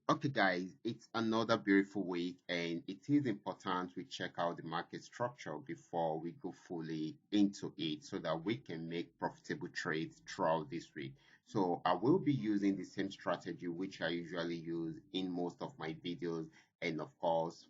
Okay, guys, it's another beautiful week, and it is important we check out the market structure before we go fully into it so that we can make profitable trades throughout this week. So, I will be using the same strategy which I usually use in most of my videos, and of course,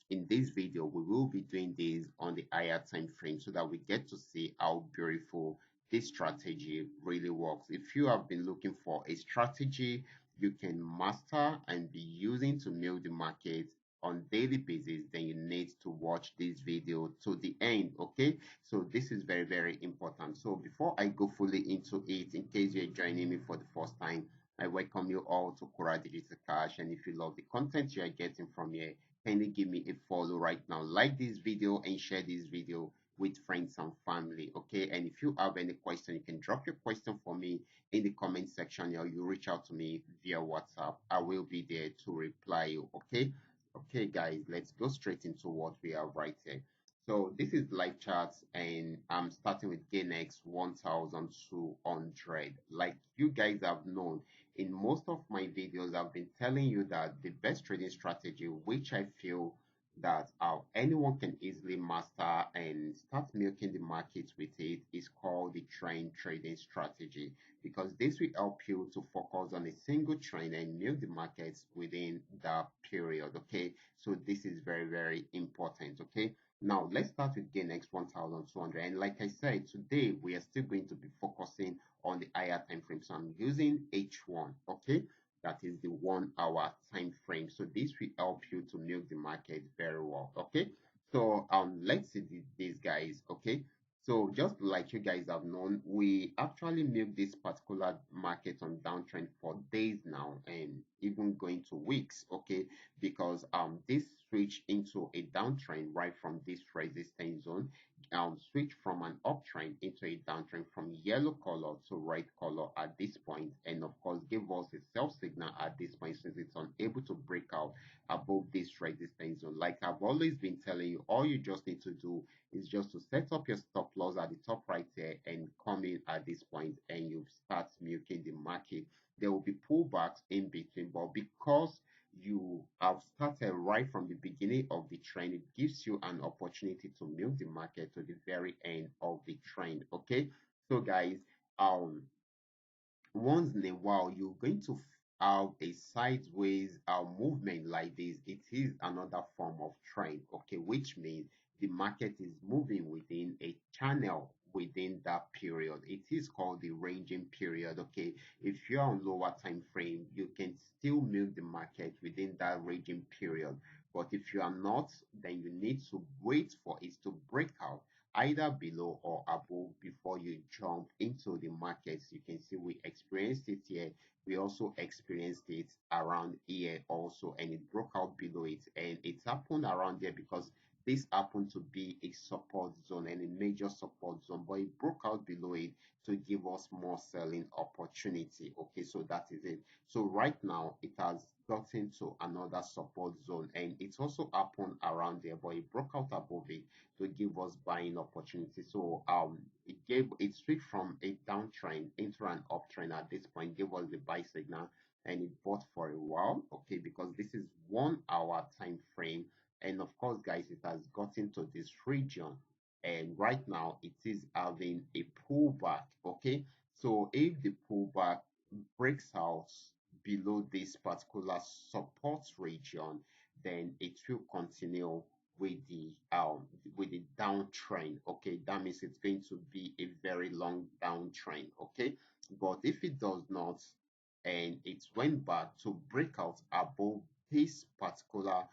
in this video, we will be doing this on the higher time frame so that we get to see how beautiful this strategy really works. If you have been looking for a strategy you can master and be using to milk the market on daily basis, then you need to watch this video to the end. Okay, so this is very important. So before I go fully into it, in case you're joining me for the first time, I welcome you all to Qora Digital Cash. And if you love the content you are getting from here, kindly give me a follow right now, like this video and share this video with friends and family. Okay, and if you have any question, you can drop your question for me in the comment section, or you reach out to me via WhatsApp. I will be there to reply you. Okay. Okay, guys, let's go straight into what we have right here. So this is live charts, and I'm starting with GainX 1200. Like you guys have known, in most of my videos, I've been telling you that the best trading strategy, which I feel that anyone can easily master and start milking the market with it, is called the trend trading strategy, because this will help you to focus on a single trend and milk the markets within that period. Okay, so this is very important. Okay, now let's start with GainX 1200, and like I said, today we are still going to be focusing on the higher time frame. So I'm using H1. Okay, that is the 1 hour time frame. So this will help you to milk the market very well. Okay, so let's see these guys. Okay, so just like you guys have known, we actually milk this particular market on downtrend for days now, and even going to weeks. Okay, because this switch into a downtrend right from this resistance zone, switch from an uptrend into a downtrend from yellow color to red color at this point, and of course give us a sell signal at this point since it's unable to break out above this resistance zone. Like I've always been telling you, all you just need to do is just to set up your stop loss at the top right there and come in at this point, and you start milking the market. There will be pullbacks in between, but because you have started right from the beginning of the trend, it gives you an opportunity to milk the market to the very end of the trend. Okay, so guys, um once in a while you're going to have a sideways movement like this. It is another form of trend. Okay, which means the market is moving within a channel within that period. It is called the ranging period. Okay, if you're on lower time frame, you can still milk the market within that ranging period, but if you are not, then you need to wait for it to break out either below or above before you jump into the markets. You can see we experienced it here. We also experienced it around here also, and it broke out below it. And it happened around there because this happened to be a support zone and a major support zone, but it broke out below it to give us more selling opportunity. Okay, so that is it. So right now it has gotten to another support zone, and it also happened around there, but it broke out above it to give us buying opportunity. So it switched from a downtrend into an uptrend at this point, gave us the buy signal, and it bought for a while. Okay, because this is 1 hour time frame, and of course, guys, it has gotten to this region, and right now it is having a pullback. Okay, so if the pullback breaks out below this particular support region, then it will continue with the downtrend. Okay, that means it's going to be a very long downtrend. Okay, but if it does not and it went back to break out above this particular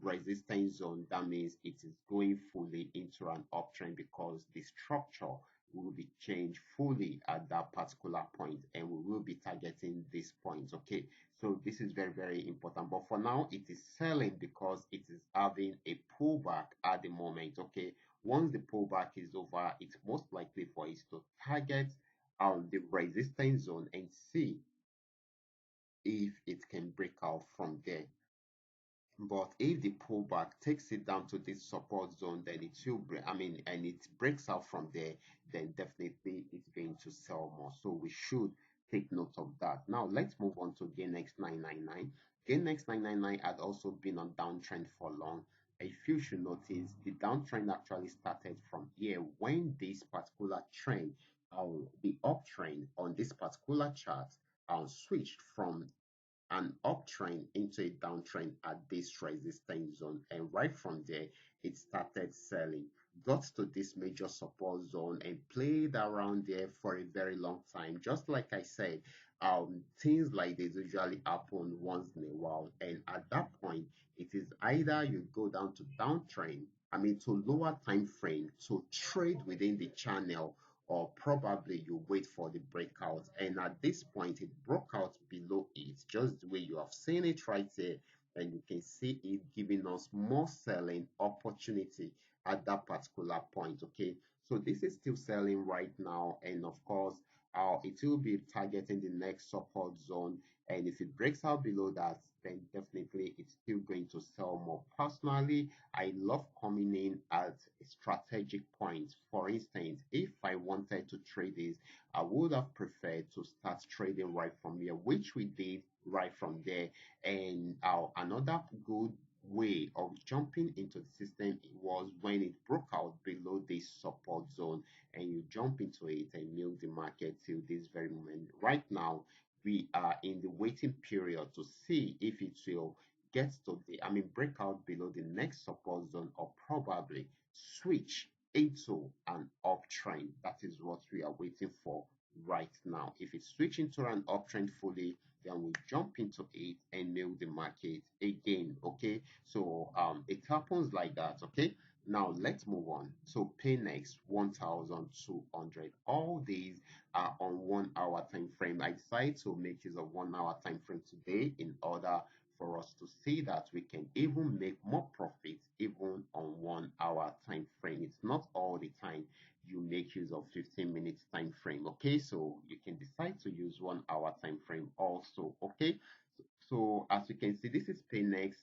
resistance zone, that means it is going fully into an uptrend because the structure will be changed fully at that particular point, and we will be targeting this point. Okay, so this is very important, but for now it is selling because it is having a pullback at the moment. Okay, once the pullback is over, it's most likely for it to target the resistance zone and see if it can break out from there. But if the pullback takes it down to this support zone, then it will break, and it breaks out from there, then definitely it's going to sell more. So we should take note of that. Now let's move on to GainX 999. GainX 999 had also been on downtrend for long. If you should notice, the downtrend actually started from here when this particular trend, the uptrend on this particular chart, switched from an uptrend into a downtrend at this resistance zone, and right from there it started selling, got to this major support zone and played around there for a very long time. Just like I said, things like this usually happen once in a while, and at that point it is either you go down to downtrend, I mean to lower time frame to trade within the channel, or probably you wait for the breakout. And at this point, it broke out below it, just the way you have seen it right here. And you can see it giving us more selling opportunity at that particular point. Okay, so this is still selling right now, and of course, it will be targeting the next support zone. And if it breaks out below that, then definitely it's still going to sell more. Personally, I love coming in at a strategic point. For instance, if I wanted to trade this, I would have preferred to start trading right from here, which we did right from there. And another good way of jumping into the system was when it broke out below this support zone, and you jump into it and milk the market till this very moment. Right now, we are in the waiting period to see if it will get to the, I mean, break out below the next support zone, or probably switch into an uptrend. That is what we are waiting for right now. If it switch into an uptrend fully, then we jump into it and milk the market again. Okay, so it happens like that. Okay, now let's move on. So pay next 1200. All these are on 1 hour time frame. I decided to make use of 1 hour time frame today in order for us to see that we can even make more profits even on 1 hour time frame. It's not all the time you make use of 15 minutes time frame. Okay, so you can decide to use 1 hour time frame also. Okay, so as you can see, this is Paynex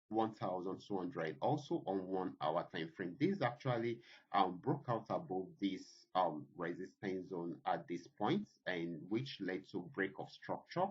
1200, also on 1 hour time frame. This actually broke out above this resistance zone at this point, and which led to break of structure.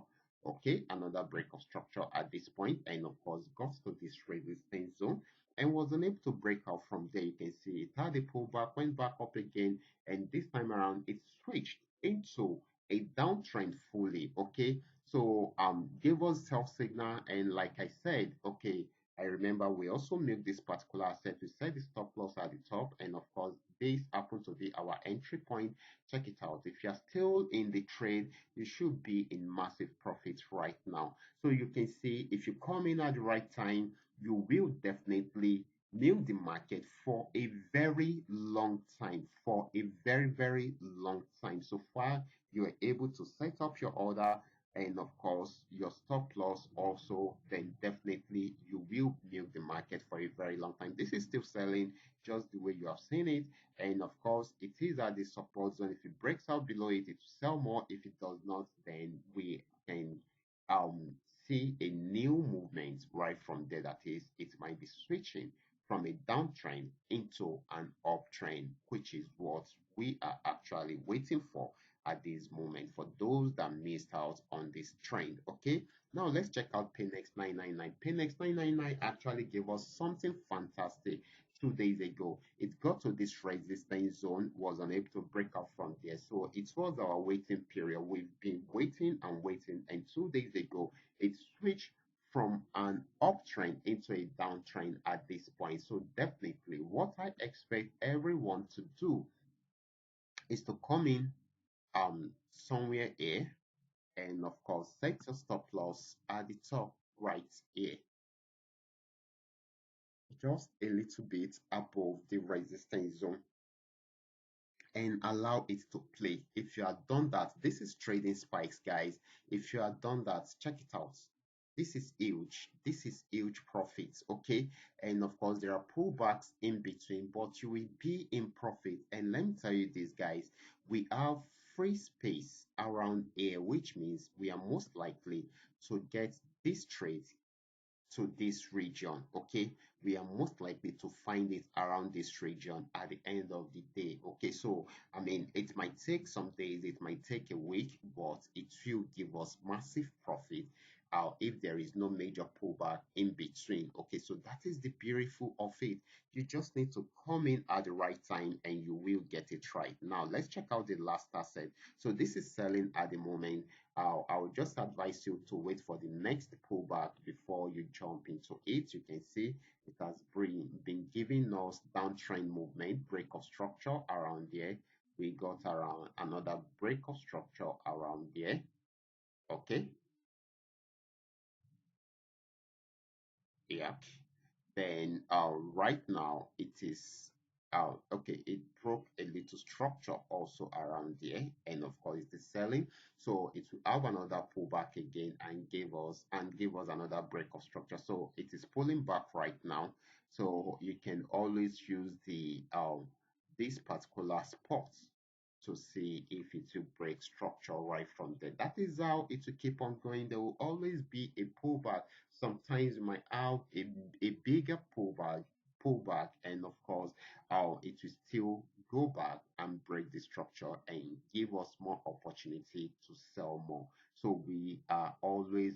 Okay, another break of structure at this point, and of course got to this resistance zone and was unable to break out from there. You can see it had a pullback, went back up again, and this time around it switched into a downtrend fully. Okay, so gave us sell signal, and like I said, okay, I remember we also made this particular asset. We set the stop loss at the top, and of course this happened to be our entry point. Check it out. If you're still in the trade, you should be in massive profits right now. So you can see if you come in at the right time, you will definitely milk the market for a very long time, for a very long time. So far you are able to set up your order, and of course your stop loss also, then definitely you will milk the market for a very long time. This is still selling just the way you have seen it, and of course it is at the support zone. If it breaks out below it, it will sell more. If it does not, then we can um see a new movement right from there. That is, it might be switching from a downtrend into an uptrend, which is what we are actually waiting for at this moment for those that missed out on this trend. Okay, now let's check out Paynex 999. Paynex 999 actually gave us something fantastic 2 days ago. It got to this resistance zone, was unable to break out from there. So it was our waiting period. We've been waiting and waiting, and 2 days ago it switched from an uptrend into a downtrend at this point. So definitely what I expect everyone to do is to come in somewhere here, and of course set your stop loss at the top right here, just a little bit above the resistance zone, and allow it to play. If you have done that, this is trading spikes, guys. If you have done that, check it out. This is huge. This is huge profits. Okay, and of course there are pullbacks in between, but you will be in profit. And let me tell you this, guys, we have free space around here, which means we are most likely to get this trade to this region. Okay, we are most likely to find it around this region at the end of the day. Okay, so I mean, it might take some days, it might take a week, but it will give us massive profit if there is no major pullback in between. Okay, so that is the beautiful of it. You just need to come in at the right time and you will get it right. Now let's check out the last asset. So this is selling at the moment. I'll just advise you to wait for the next pullback before you jump into it. You can see it has been giving us downtrend movement, break of structure around there. We got around another break of structure around there. Okay, yeah. Then right now it is okay, it broke a little structure also around there, and of course it is selling, so it will have another pullback again and give us another break of structure. So it is pulling back right now, so you can always use the this particular spot to see if it will break structure right from there. That is how it will keep on going. There will always be a pullback. Sometimes you might have a bigger pullback, and of course, it will still go back and break the structure and give us more opportunity to sell more. So we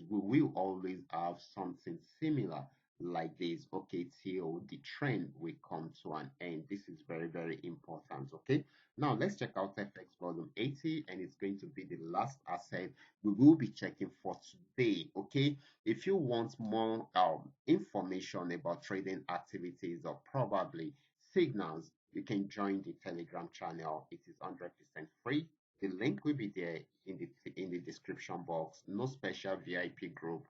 will always have something similar like this, okay, till the trend will come to an end. This is very, very important. Okay, now let's check out FX volume 80, and it's going to be the last asset we will be checking for today. Okay, if you want more information about trading activities or probably signals, you can join the Telegram channel. It is 100% free. The link will be there in the description box. No special VIP group,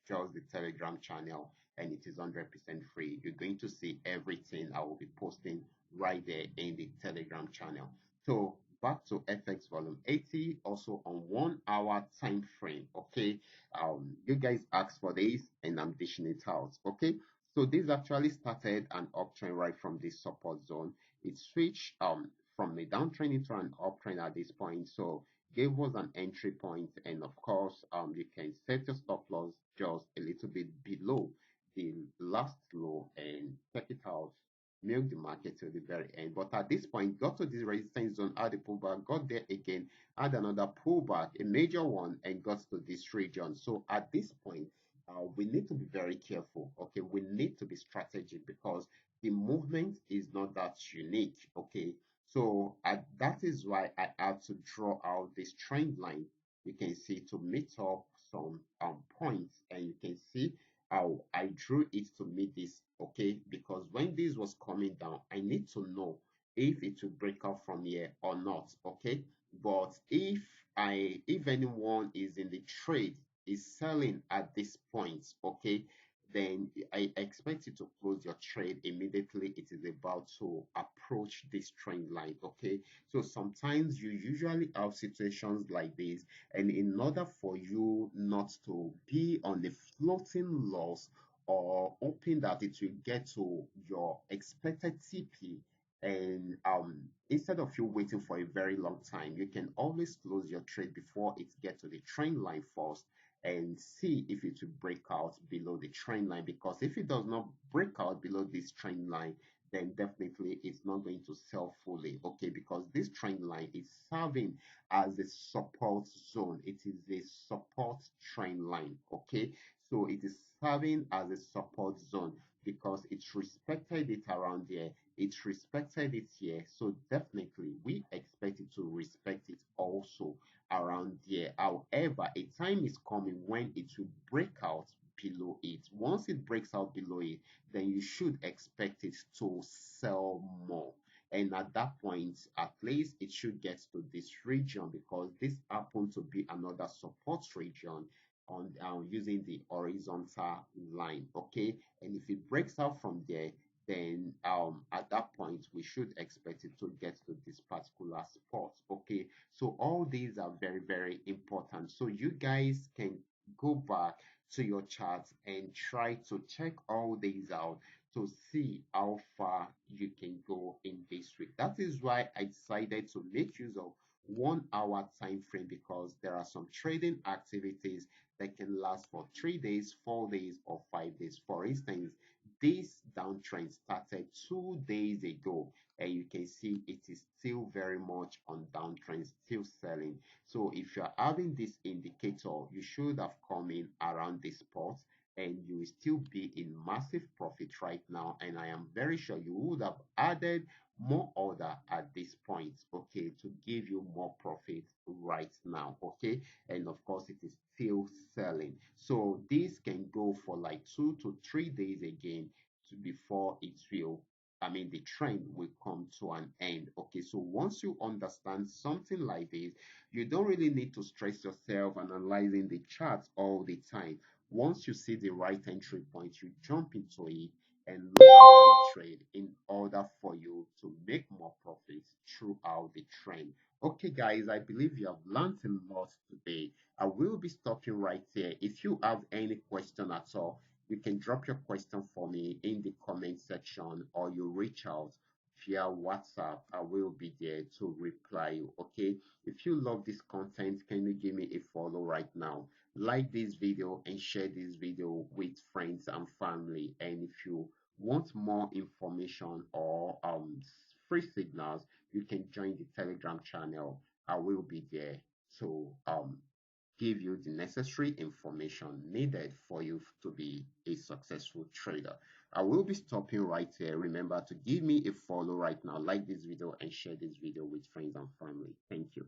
just the Telegram channel, and it is 100% free. You're going to see everything I will be posting right there in the Telegram channel. So back to FX volume 80, also on 1 hour time frame. Okay, you guys asked for this and I'm dishing it out. Okay, so this actually started an uptrend right from this support zone. It switched from a downtrend into an uptrend at this point, so gave us an entry point, and of course you can set your stop loss just a little bit below the last low and check it out, milk the market till the very end. But at this point, got to this resistance zone, had a pullback, got there again, had another pullback, a major one, and got to this region. So at this point, we need to be very careful. Okay, we need to be strategic because the movement is not that unique. Okay, so that is why I had to draw out this trend line. You can see to meet up some points, and you can see how I drew it to meet this, okay? Because when this was coming down, I need to know if it will break out from here or not, okay? But if anyone is in the trade is selling at this point, okay, then I expect you to close your trade immediately it is about to approach this trend line, okay? So sometimes you usually have situations like this, and in order for you not to be on the floating loss or hoping that it will get to your expected TP, and instead of you waiting for a very long time, you can always close your trade before it gets to the trend line first and see if it will break out below the trend line, because if it does not break out below this trend line, then definitely it's not going to sell fully, okay? Because this trend line is serving as a support zone. It is a support trend line, okay? So it is serving as a support zone because it's respected it around there, it respected it here, so definitely we expect it to respect it also around there. However, a time is coming when it will break out below it. Once it breaks out below it, then you should expect it to sell more. And at that point, at least it should get to this region because this happened to be another support region on using the horizontal line. Okay, and if it breaks out from there, then at that point we should expect it to get to this particular spot. Okay, so all these are very, very important, so you guys can go back to your charts and try to check all these out to see how far you can go in this week. That is why I decided to make use of 1 hour time frame, because there are some trading activities that can last for 3 days, 4 days, or 5 days. For instance, this downtrend started 2 days ago, and you can see it is still very much on downtrend, still selling. So if you're having this indicator, you should have come in around this spot, and you will still be in massive profit right now. And I am very sure you would have added more order at this point, okay, to give you more profit right now, okay. And of course it is still selling, so this can go for like 2 to 3 days again before it will, I mean, the trend will come to an end. Okay, so once you understand something like this, you don't really need to stress yourself analyzing the charts all the time. Once you see the right entry point, you jump into it and look at the trade in order for you to make more profits throughout the trend. Okay, guys, I believe you have learned a lot today. I will be stopping right here. If you have any question at all, you can drop your question for me in the comment section, or you reach out via WhatsApp. I will be there to reply you. Okay. If you love this content, can you give me a follow right now? Like this video and share this video with friends and family. And if you want more information or free signals, you can join the Telegram channel. I will be there to give you the necessary information needed for you to be a successful trader. I will be stopping right here. Remember to give me a follow right now, like this video, and share this video with friends and family. Thank you.